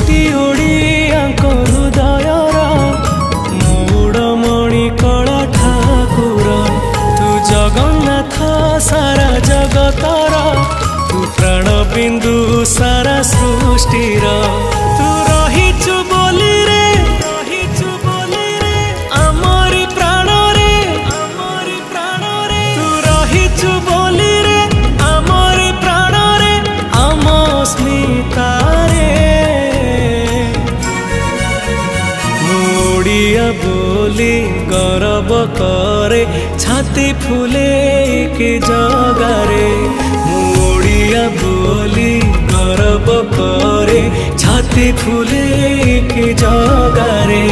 सृष्टि ओडिया हृदय मौड़मणि कला ठाकुर तू जगन्नाथ सारा जगतर तू प्राण बिंदु सारा सृष्टिर तू रहिचु बोली रे आमरी प्राण रे तू रहिचु बोली रे आमरी प्राण रे आम स्मिता रे ओडिया बोली गर्व करे छाती फुले के जगारे ओडिया बोली गर्व करे छाती फुले के जगारे।